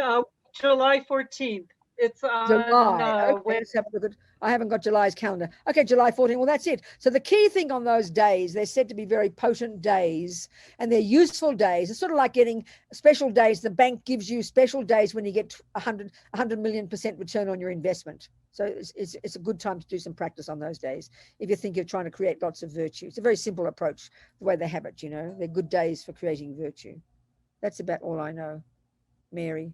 July 14th. It's on July. Okay, let's have a look at, I haven't got July's calendar. Okay, July 14th. Well, that's it. So the key thing on those days, they're said to be very potent days, and they're useful days. It's sort of like getting special days. The bank gives you special days when you get 100 million% return on your investment. So it's a good time to do some practice on those days if you think you're trying to create lots of virtue. It's a very simple approach, the way they have it, you know. They're good days for creating virtue. That's about all I know, Mary.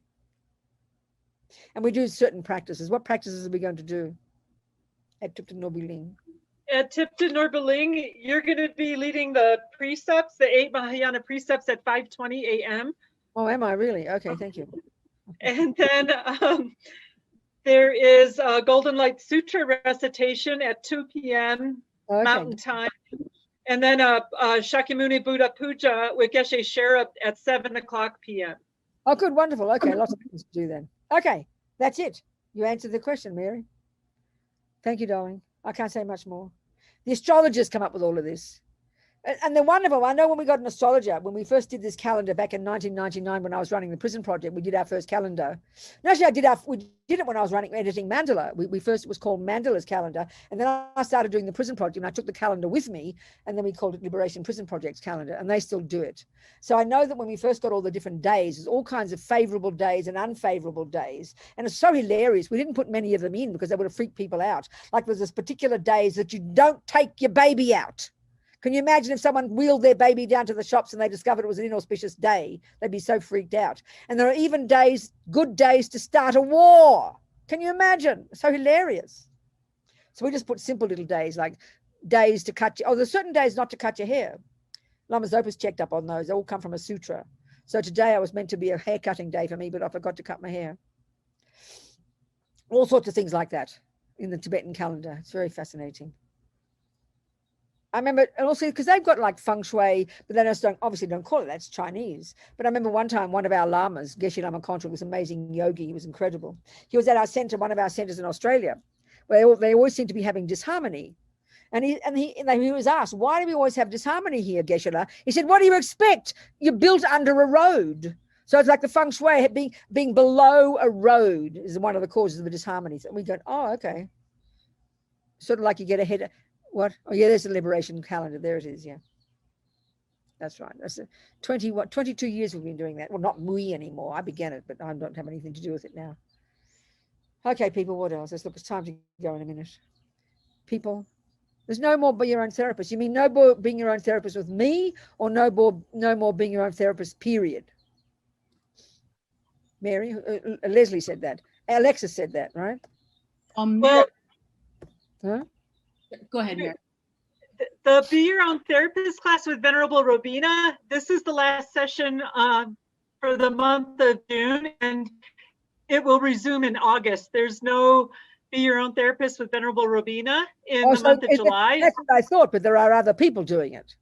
And we do certain practices. What practices are we going to do at Thupten Norbiling? At Thupten Norbiling, you're going to be leading the precepts, the 8 Mahayana precepts at 5:20 a.m. Oh, am I really? Okay, thank you. And then there is a Golden Light Sutra recitation at 2 p.m. Mountain Time. And then Shakyamuni Buddha Puja with Geshe Sherab at 7:00 p.m. Oh, good, wonderful. Okay, lots of things to do then. Okay, that's it. You answered the question, Mary. Thank you, darling. I can't say much more. The astrologers come up with all of this. And they're wonderful. I know when we got an astrologer, when we first did this calendar back in 1999, when I was running the prison project, we did our first calendar. And actually, we did it when I was editing Mandala. We first, it was called Mandala's calendar. And then I started doing the prison project, and I took the calendar with me, and then we called it Liberation Prison Project's calendar, and they still do it. So I know that when we first got all the different days, there's all kinds of favorable days and unfavorable days. And it's so hilarious. We didn't put many of them in because they would have freaked people out. Like there's this particular days that you don't take your baby out. Can you imagine if someone wheeled their baby down to the shops and they discovered it was an inauspicious day? They'd be so freaked out. And there are even days, good days to start a war. Can you imagine? So hilarious. So we just put simple little days, like days to cut, there's certain days not to cut your hair. Lama Zopa's checked up on those. They all come from a sutra. So today I was meant to be a hair cutting day for me, but I forgot to cut my hair. All sorts of things like that in the Tibetan calendar. It's very fascinating. I remember, and also because they've got like feng shui, but they just obviously don't call it that. It's Chinese. But I remember one time, one of our lamas, Geshe Lama Contra, was an amazing yogi. He was incredible. He was at our center, one of our centers in Australia, where they always seem to be having disharmony. And he was asked, why do we always have disharmony here, Geshe-la? He said, what do you expect? You're built under a road. So it's like the feng shui being below a road is one of the causes of the disharmonies. And we go, oh, okay. Sort of like you get ahead. What? Oh, yeah, there's the liberation calendar. There it is. Yeah. That's right. That's 22 years we've been doing that. Well, not we anymore. I began it, but I don't have anything to do with it now. Okay, people, what else? Let's look. It's time to go in a minute. People, there's no more be your own therapist. You mean no more being your own therapist with me, or no more being your own therapist, period? Mary, Leslie said that. Alexis said that, right? Well, huh? Go ahead, Mary. The Be Your Own Therapist class with Venerable Robina, this is the last session for the month of June, and it will resume in August. There's no Be Your Own Therapist with Venerable Robina in the month of July. That's what I thought, but there are other people doing it.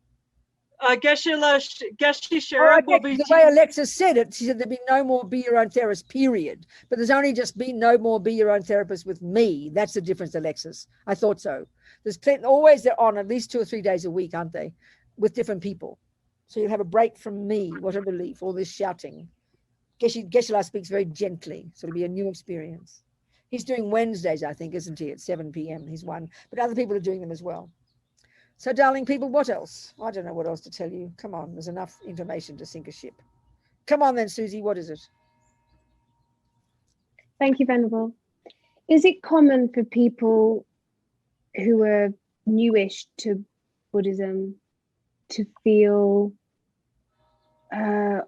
Geshe Sherab will be. The way Alexis said it, she said there'd be no more Be Your Own Therapist, period. But there's only just been no more Be Your Own Therapist with me. That's the difference, Alexis. I thought so. There's always they're on at least 2 or 3 days a week, aren't they? With different people. So you'll have a break from me, what a relief, all this shouting. Geshe-la speaks very gently, so it'll be a new experience. He's doing Wednesdays, I think, isn't he, at 7 p.m. He's one, but other people are doing them as well. So, darling people, what else? I don't know what else to tell you. Come on, there's enough information to sink a ship. Come on then, Susie, what is it? Thank you, Venerable. Is it common for people who are newish to Buddhism to feel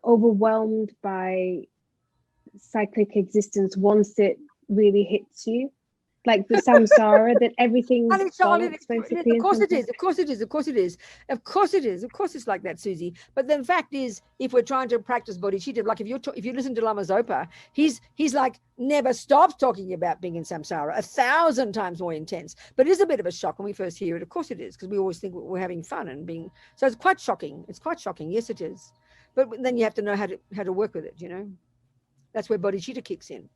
overwhelmed by cyclic existence once it really hits you? Like the samsara, that everything Of course it is. Of course it is. Of course it is. Of course it is. Of course it's like that, Susie. But the fact is, if we're trying to practice bodhicitta, like if you listen to Lama Zopa, he's like never stops talking about being in samsara, 1,000 times more intense. But it is a bit of a shock when we first hear it. Of course it is, because we always think we're having fun and being. So it's quite shocking. It's quite shocking. Yes, it is. But then you have to know how to work with it. You know, that's where bodhicitta kicks in,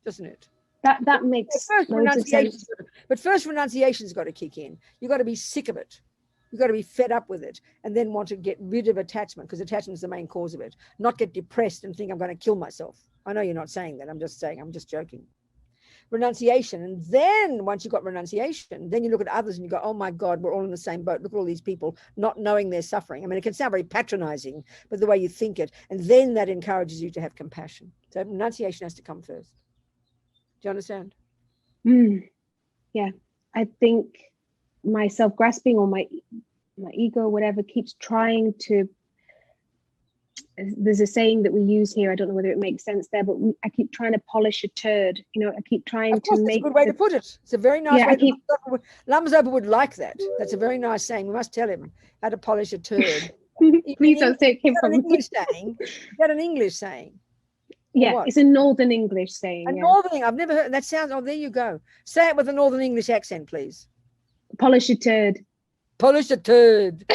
doesn't it? That makes loads of sense. But first renunciation's got to kick in. You've got to be sick of it. You've got to be fed up with it and then want to get rid of attachment, because attachment is the main cause of it. Not get depressed and think I'm going to kill myself. I know you're not saying that. I'm just joking. Renunciation. And then once you've got renunciation, then you look at others and you go, oh my God, we're all in the same boat. Look at all these people not knowing they're suffering. I mean, it can sound very patronizing, but the way you think it, and then that encourages you to have compassion. So renunciation has to come first. Do you understand? Yeah, I think my self-grasping or my ego, whatever, keeps trying to. There's a saying that we use here. I don't know whether it makes sense there, but I keep trying to polish a turd. You know, I keep trying to make. That's a good way to put it. It's a very nice way. Lama Zopa would like that. That's a very nice saying. We must tell him how to polish a turd. Please don't say it came from English saying. Is that an English saying? Yeah, it's a Northern English saying. A Northern, I've never heard that. Sounds, oh, there you go. Say it with a Northern English accent, please. Polish a turd. Polish a turd.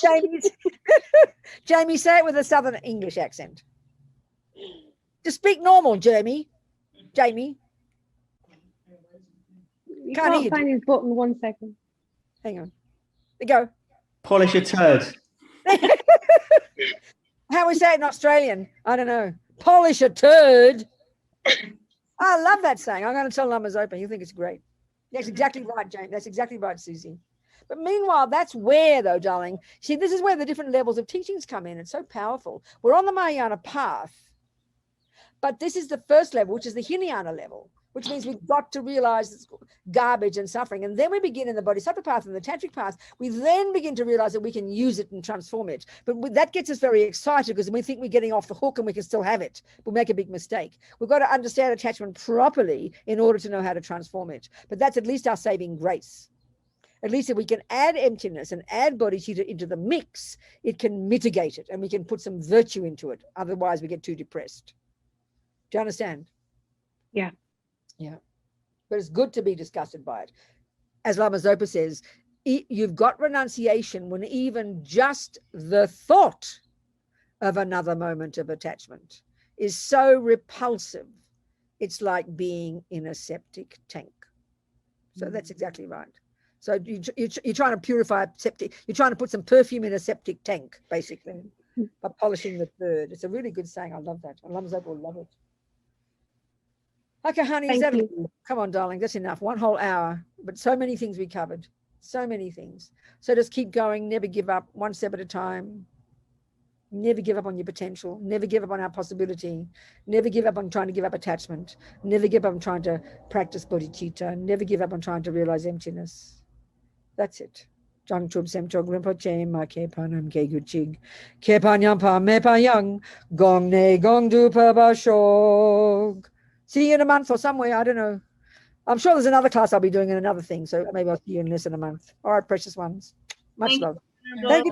Jamie, Jamie, say it with a Southern English accent. Just speak normal, Jamie. Jamie. You can't find his button. 1 second. Hang on. There you go. Polish a turd. How we say it in Australian? I don't know. Polish a turd. I love that saying. I'm going to tell Numbers Open. You think it's great. That's exactly right, James. That's exactly right, Susie. But meanwhile, that's where, though, darling, see, this is where the different levels of teachings come in. It's so powerful. We're on the Mahayana path, but this is the first level, which is the Hinayana level, which means we've got to realize it's garbage and suffering. And then we begin in the Bodhisattva path and the Tantric path. We then begin to realize that we can use it and transform it. But that gets us very excited because we think we're getting off the hook and we can still have it. We make a big mistake. We've got to understand attachment properly in order to know how to transform it. But that's at least our saving grace. At least if we can add emptiness and add bodhicitta into the mix, it can mitigate it and we can put some virtue into it. Otherwise, we get too depressed. Do you understand? Yeah. Yeah. But it's good to be disgusted by it. As Lama Zopa says, you've got renunciation when even just the thought of another moment of attachment is so repulsive. It's like being in a septic tank. So that's exactly right. So you're trying to purify a septic, you're trying to put some perfume in a septic tank, basically, by polishing the third. It's a really good saying. I love that. Lama Zopa will love it. Okay, honey, is that come on, darling, that's enough. 1 whole hour, but so many things we covered. So many things. So just keep going, never give up, 1 step at a time. Never give up on your potential. Never give up on our possibility. Never give up on trying to give up attachment. Never give up on trying to practice bodhicitta. Never give up on trying to realize emptiness. That's it. Jang chub sem chog rinpoche ma ke panam ke guchig. Ke panyam pa me pa yang. Gong ne gong du pa ba shog. See you in a month or somewhere. I don't know. I'm sure there's another class I'll be doing in another thing. So maybe I'll see you in less than a month. All right, precious ones. Much love. Thank you.